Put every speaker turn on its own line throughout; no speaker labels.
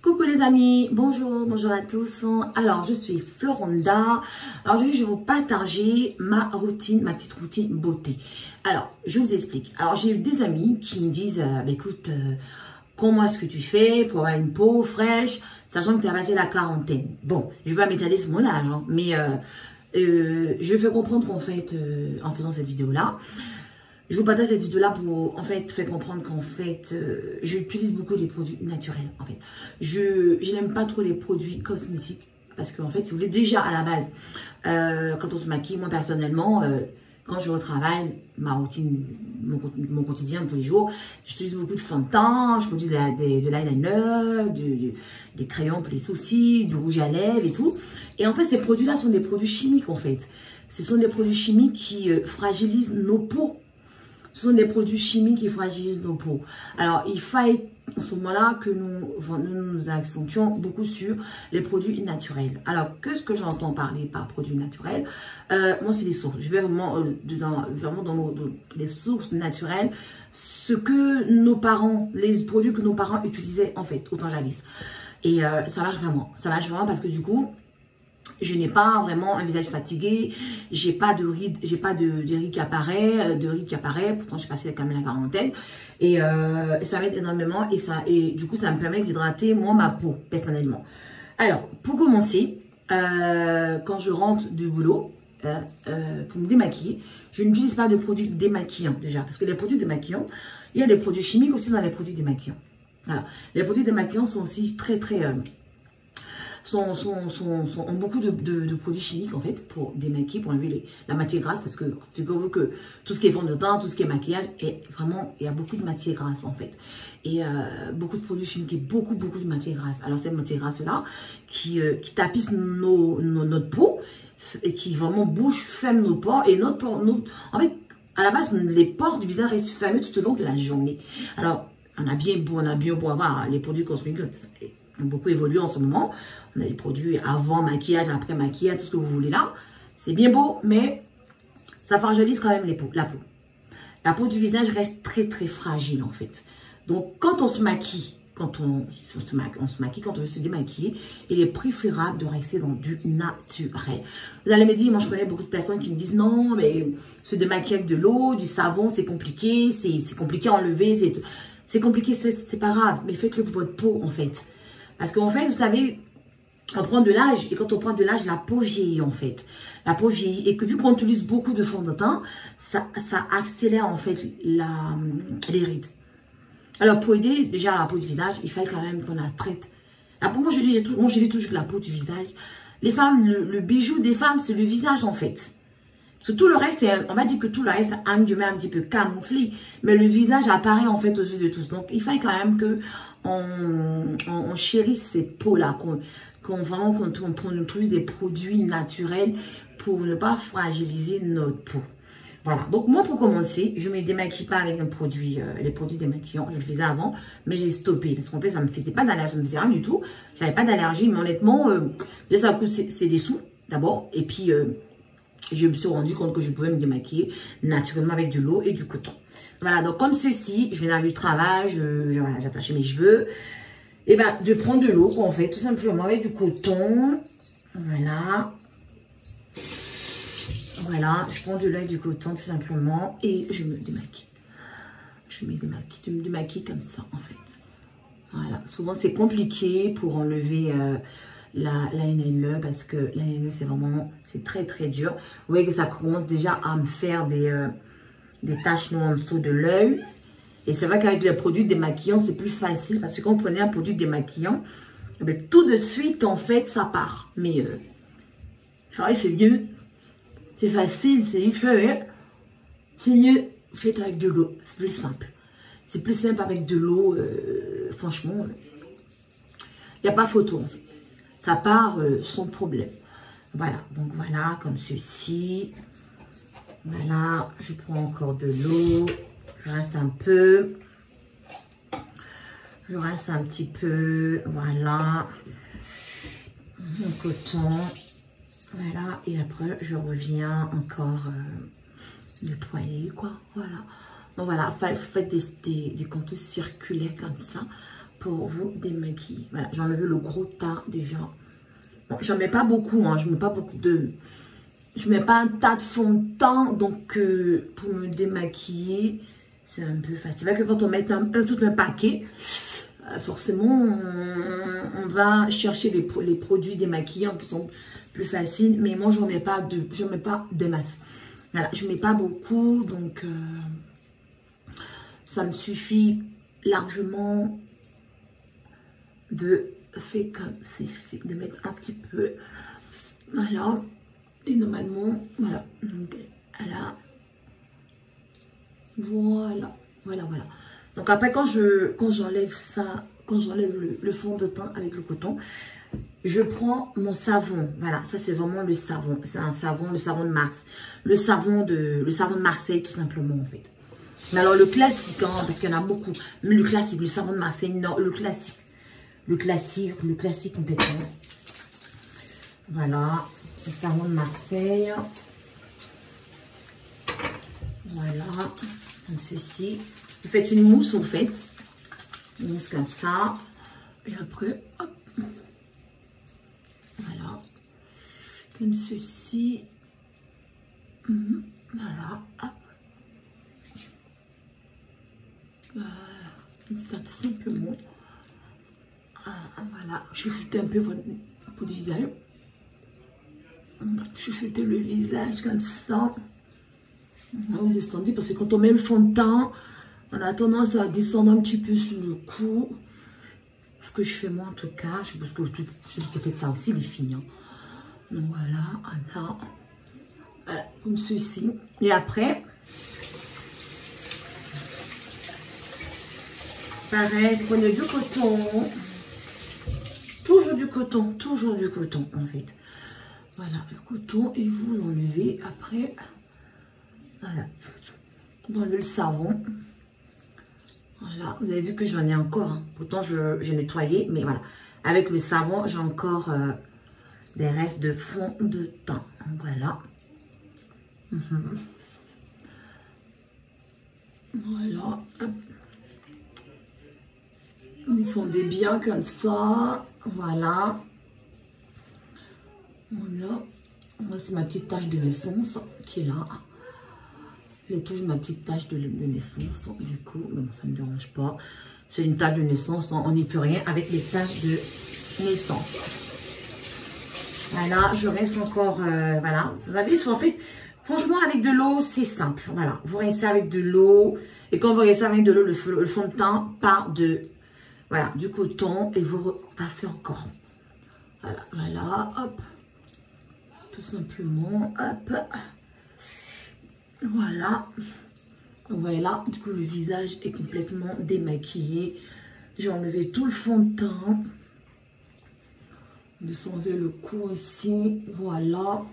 Coucou les amis, bonjour à tous. Alors je suis Floronda. Alors aujourd'hui je vais vous partager ma routine, ma petite routine beauté. Alors je vous explique. Alors j'ai eu des amis qui me disent écoute, comment est-ce que tu fais pour avoir une peau fraîche, sachant que tu as passé la quarantaine. Bon, je vais pas m'étaler sur mon âge, hein, mais je fais comprendre qu'en fait, en faisant cette vidéo-là, je vous partage cette vidéo-là pour, en fait, faire comprendre qu'en fait, j'utilise beaucoup les produits naturels, en fait. Je n'aime pas trop les produits cosmétiques, parce qu'en fait, si vous voulez, déjà, à la base, quand on se maquille, moi, personnellement, quand je vais au travail, ma routine, mon quotidien de tous les jours, j'utilise beaucoup de fond de teint, je produis de l'eyeliner, des crayons pour les sourcils, du rouge à lèvres et tout. Et en fait, ces produits-là sont des produits chimiques, en fait. Ce sont des produits chimiques qui fragilisent nos peaux. Ce sont des produits chimiques qui fragilisent nos peaux. Alors, il faut en ce moment-là que nous accentuons beaucoup sur les produits naturels. Alors, qu'est-ce que j'entends parler par produits naturels? Moi, c'est les sources. Je vais vraiment, vraiment dans les sources naturelles, ce que nos parents, les produits que nos parents utilisaient, en fait, autant jadis. Et ça marche vraiment. Ça marche vraiment parce que du coup, je n'ai pas vraiment un visage fatigué, j'ai pas de rides, j'ai pas de rides qui apparaît, pourtant j'ai passé quand même la quarantaine et ça m'aide énormément et du coup ça me permet d'hydrater moi ma peau personnellement. Alors pour commencer, quand je rentre du boulot pour me démaquiller, je n'utilise pas de produits démaquillants déjà parce que les produits démaquillants, il y a des produits chimiques aussi dans les produits démaquillants. Voilà. Les produits démaquillants sont aussi ont beaucoup de produits chimiques en fait pour démaquiller, pour enlever la matière grasse parce que figurez-vous que tout ce qui est fond de teint, tout ce qui est maquillage est vraiment, il y a beaucoup de matière grasse en fait et beaucoup de produits chimiques et beaucoup de matière grasse. Alors cette matière grasse là qui tapisse notre peau et qui vraiment bouche, ferme nos pores et en fait à la base les pores du visage restent fermés tout au long de la journée. Alors on a bien beau avoir les produits cosmétiques ont beaucoup évolué en ce moment. On a des produits avant maquillage, après maquillage, tout ce que vous voulez là. C'est bien beau, mais ça fragilise quand même la peau. La peau du visage reste très fragile en fait. Donc quand on se maquille, quand on veut se démaquiller, il est préférable de rester dans du naturel. Vous allez me dire, moi je connais beaucoup de personnes qui me disent non, mais se démaquiller avec de l'eau, du savon, c'est compliqué, c'est compliqué à enlever, c'est compliqué, c'est pas grave, mais faites-le pour votre peau en fait. Parce qu'en fait, vous savez, on prend de l'âge. Et quand on prend de l'âge, la peau vieillit en fait. La peau vieillit. Et que vu qu'on utilise beaucoup de fond de teint, ça accélère en fait les rides. Alors pour aider déjà la peau du visage, il fallait quand même qu'on la traite. Moi je dis toujours que la peau du visage, les femmes, le bijou des femmes, c'est le visage en fait. Parce que tout le reste, on va dire que tout le reste est un petit peu camouflé. Mais le visage apparaît en fait aux yeux de tous. Donc il fallait quand même que on chérisse cette peau-là. Qu'on utilise des produits naturels pour ne pas fragiliser notre peau. Voilà. Donc moi pour commencer, je ne me démaquille pas avec les produits démaquillants. Je le faisais avant, mais j'ai stoppé. Parce qu'en fait, ça ne me faisait pas d'allergie. Ça ne me faisait rien du tout. Je n'avais pas d'allergie. Mais honnêtement, déjà ça coûte c'est des sous d'abord. Et puis... je me suis rendu compte que je pouvais me démaquiller naturellement avec de l'eau et du coton. Voilà, donc comme ceci, je viens du travail, voilà, j'ai attaché mes cheveux. Et ben, je prends de l'eau, en fait, tout simplement avec du coton. Voilà. Voilà, je prends de l'eau et du coton, tout simplement. Et je me démaquille. Je me démaquille comme ça, en fait. Voilà, souvent c'est compliqué pour enlever... l'eyeliner parce que l'eyeliner c'est très dur. Vous voyez que ça commence déjà à me faire des taches noires en dessous de l'œil. Et c'est vrai qu'avec les produits démaquillants c'est plus facile parce que quand vous prenez un produit démaquillant, tout de suite en fait ça part. Mais c'est mieux, c'est facile, c'est mieux fait avec de l'eau, c'est plus simple. C'est plus simple avec de l'eau, franchement, il n'y a pas photo en fait. Ça part sans problème. Voilà, donc voilà, comme ceci. Voilà, je prends encore de l'eau. Je reste un peu. Je reste un petit peu. Voilà. Mon coton. Voilà, et après, je reviens encore nettoyer, quoi. Voilà. Donc voilà, faites des contours circulaires comme ça pour vous démaquiller. Voilà, j'ai enlevé le gros tas déjà. Bon, j'en mets pas beaucoup, hein, je mets pas beaucoup de... Je mets pas un tas de fond de teint, donc pour me démaquiller, c'est un peu facile. C'est vrai que quand on met tout un paquet, forcément, on va chercher les produits démaquillants qui sont plus faciles. Mais moi, je mets pas des masses. Voilà, je mets pas beaucoup, donc ça me suffit largement de faire comme ceci, de mettre un petit peu, voilà, et normalement, voilà, donc voilà, voilà. Donc après, quand j'enlève ça, quand j'enlève le fond de teint avec le coton, je prends mon savon. Voilà, ça c'est vraiment le savon. C'est un savon, le savon de Mars. Le savon de Marseille, tout simplement, en fait. Mais alors, le classique, hein, parce qu'il y en a beaucoup. Mais le classique, le savon de Marseille, non, le classique. Le classique complètement. Voilà, le savon de Marseille. Voilà, comme ceci. Vous faites une mousse, en fait. Une mousse comme ça. Et après, hop. Voilà, comme ceci. Voilà, hop. Voilà, comme ça, tout simplement. Voilà, chouchoutez un peu votre peau du visage. Chouchoutez le visage comme ça. On descendit parce que quand on met le fond de teint, on a tendance à descendre un petit peu sous le cou. Ce que je fais moi en tout cas, je suppose que vous faites ça aussi les filles. Hein. Donc voilà, comme ceci. Et après, pareil, prenez du coton. Toujours du coton en fait. Voilà, le coton et vous enlevez après. Voilà, vous enlevez le savon. Voilà, vous avez vu que j'en ai encore. Hein. Pourtant, j'ai nettoyé, mais voilà. Avec le savon, j'ai encore des restes de fond de teint. Voilà. Voilà. Ils sont des biens comme ça. Voilà. Voilà. Moi, c'est ma petite tache de naissance qui est là. Je touche ma petite tache de naissance, du coup, mais bon, ça ne me dérange pas. C'est une tache de naissance, on n'y peut rien avec les taches de naissance. Voilà, je reste encore, voilà. Vous avez, en fait, franchement, avec de l'eau, c'est simple. Voilà, vous rincez avec de l'eau. Et quand vous rincez avec de l'eau, le fond de teint part de, voilà, du coton. Et vous repassez encore. Voilà, hop. Tout simplement, hop. Voilà, vous voyez là, du coup le visage est complètement démaquillé. J'ai enlevé tout le fond de teint. Descendez le cou aussi, voilà.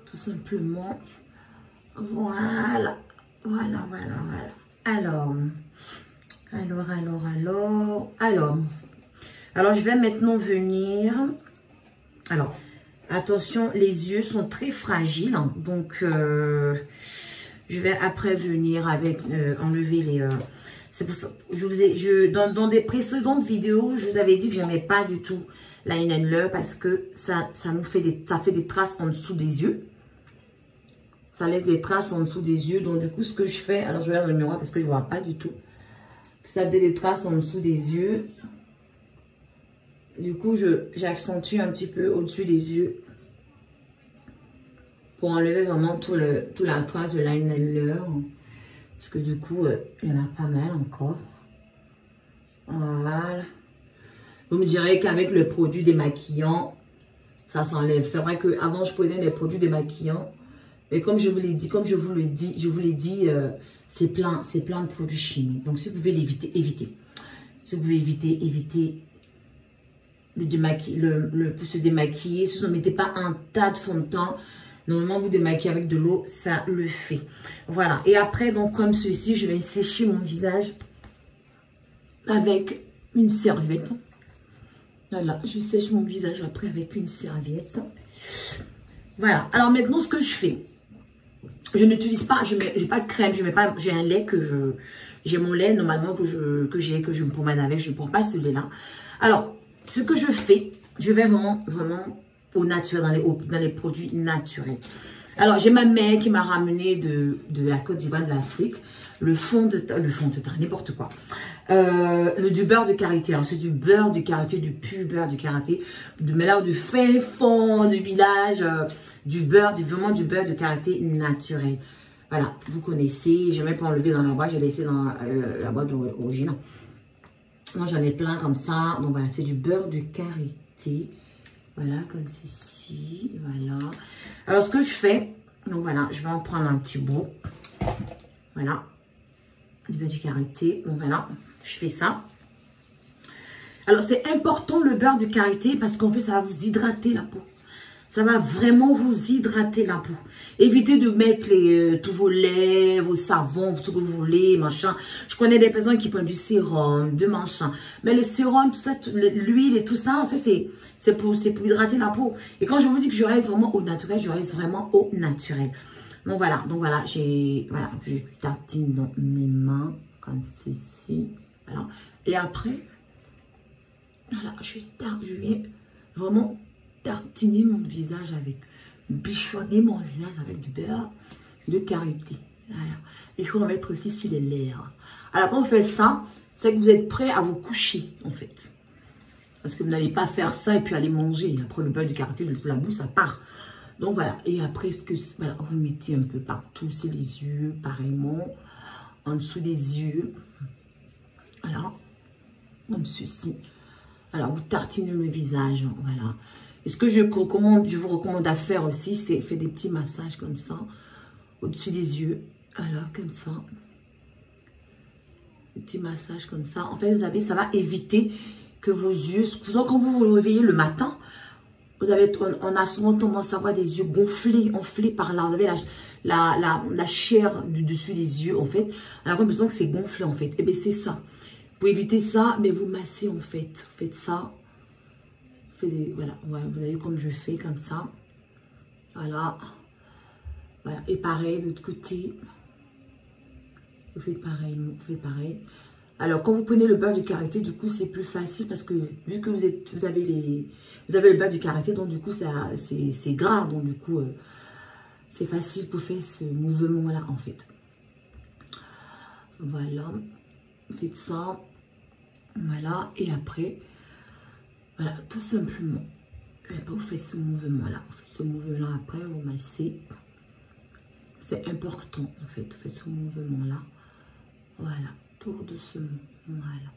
Tout simplement, voilà. Alors, je vais maintenant venir, alors, attention, les yeux sont très fragiles, hein, donc je vais après venir avec enlever les. C'est pour ça, dans des précédentes vidéos, je vous avais dit que je n'aimais pas du tout l'eyeliner parce que ça fait des traces en dessous des yeux. Ça laisse des traces en dessous des yeux. Donc du coup, ce que je fais, alors je regarde dans le miroir parce que je ne vois pas du tout. Ça faisait des traces en dessous des yeux. Du coup, j'accentue un petit peu au-dessus des yeux pour enlever vraiment toute la trace de l'eyeliner. Parce que du coup, il y en a pas mal encore. Voilà. Vous me direz qu'avec le produit démaquillant, ça s'enlève. C'est vrai qu'avant, je prenais les produits démaquillants. Mais comme je vous l'ai dit, c'est plein de produits chimiques. Donc, si vous pouvez l'éviter, évitez. Si vous pouvez éviter se démaquiller. Si vous ne mettez pas un tas de fond de teint, normalement vous démaquillez avec de l'eau, ça le fait. Voilà. Et après, donc comme ceci, je vais sécher mon visage avec une serviette. Voilà, je sèche mon visage après avec une serviette. Voilà. Alors maintenant, ce que je fais, je n'utilise pas, je n'ai pas de crème, j'ai un lait que J'ai mon lait normalement que je me promène avec. Je ne prends pas ce lait-là. Alors, ce que je fais, je vais vraiment au naturel, dans les produits naturels. Alors, j'ai ma mère qui m'a ramené de la Côte d'Ivoire, de l'Afrique, le fond de teint, n'importe quoi. Du beurre de karité. Alors, c'est du beurre de karité, du pur beurre de karité, mais là, du fin fond du village, vraiment du beurre de karité naturel. Voilà, vous connaissez, je n'ai même pas enlevé dans la boîte, j'ai laissé dans la boîte originale. Moi, j'en ai plein comme ça. Donc, voilà, c'est du beurre de karité. Voilà, comme ceci. Voilà. Alors, ce que je fais, donc voilà, je vais en prendre un petit bout. Voilà. Du beurre de karité. Donc, voilà, je fais ça. Alors, c'est important le beurre de karité parce qu'en fait, ça va vous hydrater la peau. Ça va vraiment vous hydrater la peau. Évitez de mettre tous vos laits, vos savons, tout ce que vous voulez, machin. Je connais des personnes qui prennent du sérum, de machin. Mais les sérums, tout ça, l'huile et tout ça, en fait, c'est pour hydrater la peau. Et quand je vous dis que je reste vraiment au naturel, je reste vraiment au naturel. Donc voilà, je tartine dans mes mains, comme ceci. Voilà. Et après, voilà, je viens vraiment tartiner mon visage avec, bichonner mon visage avec du beurre de karité. Voilà. Il faut en mettre aussi sur les lèvres. Alors, quand on fait ça, c'est que vous êtes prêt à vous coucher, en fait. Parce que vous n'allez pas faire ça et puis aller manger. Après, le beurre de karité, la bouche, ça part. Donc, voilà. Et après, voilà, vous mettez un peu partout, c'est les yeux, pareillement. En dessous des yeux. Voilà. Comme ceci. Alors, vous tartinez le visage. Voilà. Et ce que je vous recommande à faire aussi, c'est faire des petits massages comme ça, au-dessus des yeux. Alors, comme ça. Des petits massages comme ça. En fait, vous savez, ça va éviter que vos yeux, quand vous vous réveillez le matin, on a souvent tendance à avoir des yeux gonflés, enflés par là. Vous avez la chair du dessus des yeux, en fait. On a l'impression que c'est gonflé, en fait. Et bien, c'est ça. Pour éviter ça, mais vous massez, en fait. Faites ça. Voilà, ouais, vous voyez comme je fais, comme ça. Voilà. Voilà. Et pareil, de l'autre côté. Vous faites pareil, Alors, quand vous prenez le beurre de karité, du coup, c'est plus facile parce que vu que vous avez le beurre de karité, donc du coup, c'est gras. Donc, du coup, c'est facile pour faire ce mouvement-là, en fait. Voilà. Faites ça. Voilà. Et après... Voilà, tout simplement. Et après, vous faites ce mouvement-là. Vous faites ce mouvement-là après, vous massez. C'est important, en fait. Vous faites ce mouvement-là. Voilà, tout doucement. Voilà.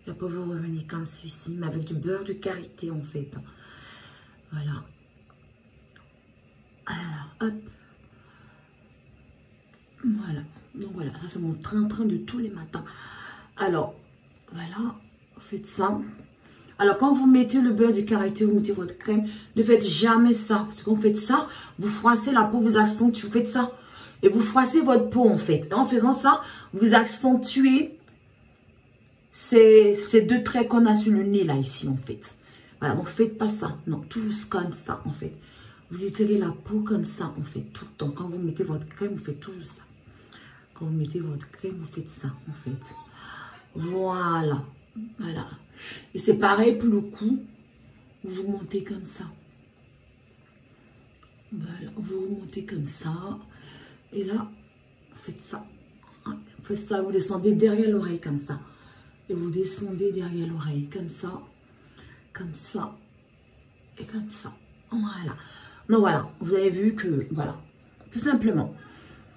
Et après, vous revenez comme ceci, mais avec du beurre de karité, en fait. Voilà. Alors, hop. Voilà. Donc, voilà. Ça, c'est mon train-train de tous les matins. Alors, voilà. Vous faites ça. Alors, quand vous mettez le beurre de karité, vous mettez votre crème, ne faites jamais ça. Parce que quand vous faites ça, vous froissez la peau, vous accentuez. Vous faites ça. Et vous froissez votre peau, en fait. Et en faisant ça, vous accentuez ces deux traits qu'on a sur le nez, là, ici, en fait. Voilà, donc faites pas ça. Non, toujours comme ça, en fait. Vous étirez la peau comme ça, en fait, tout le temps. Quand vous mettez votre crème, vous faites toujours ça. Quand vous mettez votre crème, vous faites ça, en fait. Voilà. Voilà. Et c'est pareil pour le cou. Vous montez comme ça. Voilà. Vous montez comme ça. Et là, vous faites ça. Vous faites ça. Vous descendez derrière l'oreille comme ça. Et vous descendez derrière l'oreille comme ça. Comme ça. Et comme ça. Voilà. Donc voilà. Vous avez vu que, voilà. Tout simplement.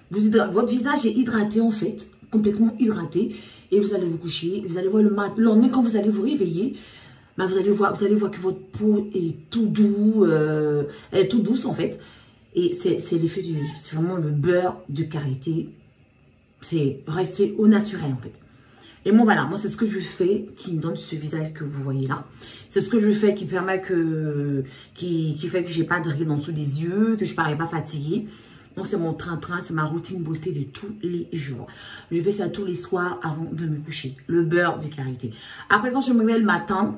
Votre visage est hydraté en fait. Complètement hydraté. Et vous allez vous coucher, vous allez voir le lendemain quand vous allez vous réveiller, bah vous allez voir que votre peau est tout doux, elle est toute douce en fait. Et c'est l'effet c'est vraiment le beurre de karité. C'est rester au naturel en fait. Et moi voilà, moi c'est ce que je fais qui me donne ce visage que vous voyez là. C'est ce que je fais qui permet qui fait que j'ai pas de rides en dessous des yeux, que je parais pas fatiguée. Donc, c'est mon train-train, c'est ma routine beauté de tous les jours. Je fais ça tous les soirs avant de me coucher. Le beurre de karité. Après, quand je me mets le matin,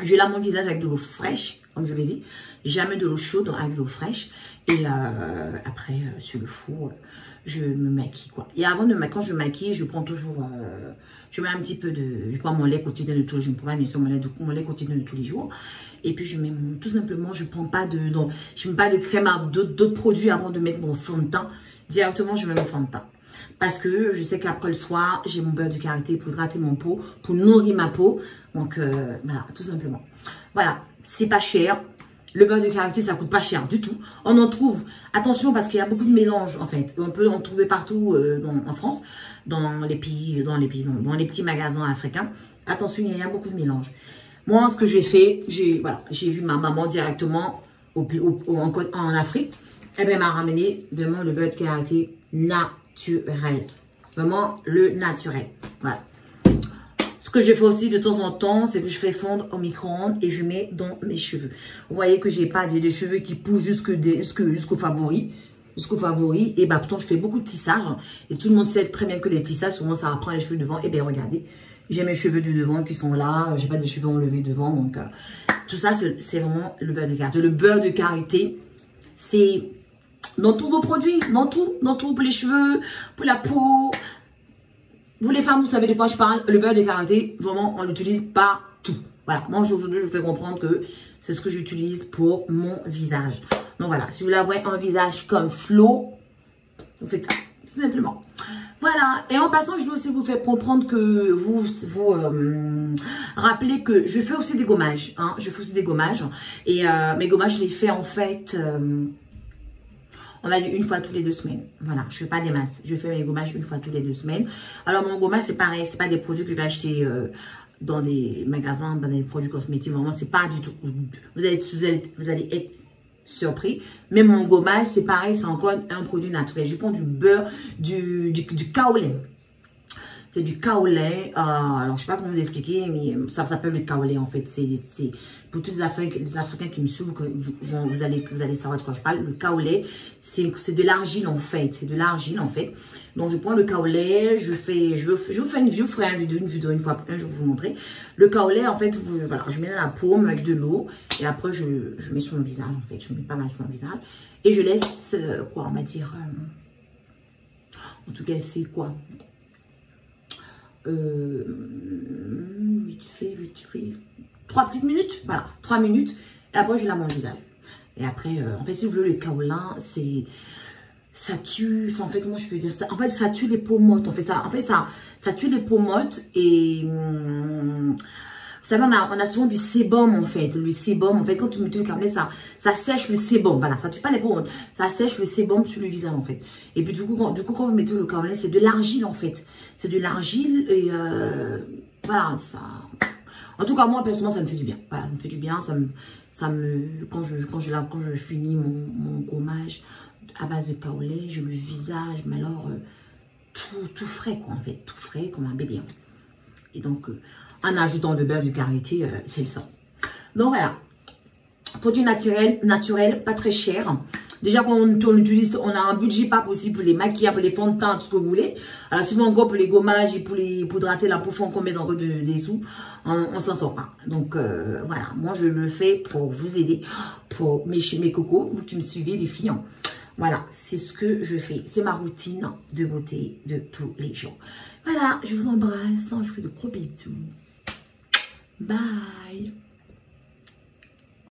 je lave mon visage avec de l'eau fraîche. comme je l'ai dit. Jamais de l'eau chaude avec de l'eau fraîche. Et après, sur le four, je me maquille, quoi. Et avant de quand je me maquille, je prends toujours... je mets un petit peu de... Je prends mon lait quotidien de tous les jours. Je ne prends pas bien sûr mon lait quotidien de tous les jours. Et puis, je mets tout simplement, je ne prends pas de... Non, je mets pas de crème à d'autres produits avant de mettre mon fond de teint. Directement, je mets mon fond de teint. Parce que je sais qu'après le soir, j'ai mon beurre de karité pour hydrater mon peau, pour nourrir ma peau. Donc, voilà, tout simplement. Voilà, c'est pas cher. Le beurre de karité, ça coûte pas cher du tout. On en trouve, attention, parce qu'il y a beaucoup de mélanges, en fait. On peut en trouver partout en France, dans les petits magasins africains. Attention, il y a beaucoup de mélanges. Moi, ce que j'ai fait, j'ai vu ma maman directement en Afrique. Eh bien, elle m'a ramené vraiment le beurre de karité naturel. Vraiment le naturel. Voilà. Ce que je fais aussi de temps en temps, c'est que je fais fondre au micro-ondes et je mets dans mes cheveux. Vous voyez que j'ai pas des cheveux qui poussent jusqu'au favori. Jusqu'au favori. Et bah, pourtant, je fais beaucoup de tissage. Et tout le monde sait très bien que les tissages, souvent, ça prend les cheveux devant. Et bien, regardez. J'ai mes cheveux du devant qui sont là. J'ai pas de cheveux enlevés devant. Donc, tout ça, c'est vraiment le beurre de karité. Le beurre de karité, c'est dans tous vos produits. Dans tout. Pour les cheveux, pour la peau. Vous les femmes, vous savez de quoi je parle. Le beurre de karité, vraiment, on l'utilise partout. Voilà. Moi, aujourd'hui, je vous fais comprendre que c'est ce que j'utilise pour mon visage. Donc, voilà. Si vous voulez un visage comme Flo, vous faites ça, tout simplement. Voilà. Et en passant, je dois aussi vous faire comprendre que vous rappelez que je fais aussi des gommages. Hein. Je fais aussi des gommages. Et mes gommages, je les fais en fait... on va dire une fois toutes les 2 semaines. Voilà, je ne fais pas des masses. Je fais mes gommages une fois toutes les 2 semaines. Alors, mon gommage, c'est pareil. Ce n'est pas des produits que je vais acheter dans des magasins, dans des produits cosmétiques. Vraiment, c'est pas du tout. Vous allez être surpris. Mais mon gommage, c'est pareil. C'est encore un produit naturel. Je prends du beurre, du kaolin. C'est du kaolin. Alors, je ne sais pas comment vous expliquer, mais ça s'appelle le kaolin, en fait. C'est pour tous les Africains qui me suivent, vous allez savoir de quoi je parle. Le kaolin, c'est de l'argile, en fait. C'est de l'argile, en fait. Donc, je prends le kaolin, je vous ferai une vidéo une fois, un jour, vous montrer. Le kaolin, en fait, voilà, je mets dans la paume avec de l'eau. Et après, je mets sur mon visage, en fait. Je mets pas mal sur mon visage. Et je laisse, quoi, on va dire... en tout cas, c'est quoi? Vite fait 3 petites minutes, voilà, 3 minutes, et après je lave mon visage. Et après, en fait, si vous voulez, le kaolin, ça tue, enfin, en fait, moi je peux dire ça, en fait, ça tue les peaux mottes, ça tue les peaux mottes. Et vous savez, on a souvent du sébum, en fait. Le sébum, en fait, quand tu mets le kaolin, ça sèche le sébum. Voilà, ça tue pas les peaux. Ça sèche le sébum sur le visage, en fait. Et puis, du coup, quand vous mettez le kaolin, c'est de l'argile, en fait. C'est de l'argile et voilà, ça... En tout cas, moi, personnellement, ça me fait du bien. Voilà, ça me fait du bien. Quand je finis mon gommage à base de kaolin, je le visage, mais alors, tout frais, quoi, en fait. Tout frais, comme un bébé. Et donc... en ajoutant le beurre de karité, c'est ça. Donc voilà, produit naturel, pas très cher. Déjà quand on utilise, on a un budget pas possible pour les maquillages, pour les fonds de teint, tout ce que vous voulez. Alors souvent encore pour les gommages et pour hydrater la peau, qu'on met dans des sous, on s'en sort pas. Donc voilà, moi je le fais pour vous aider, pour mes cocos, vous qui me suivez les filles. Voilà, c'est ce que je fais. C'est ma routine de beauté de tous les jours. Voilà, je vous embrasse, je vous fais de gros bisous. Bye.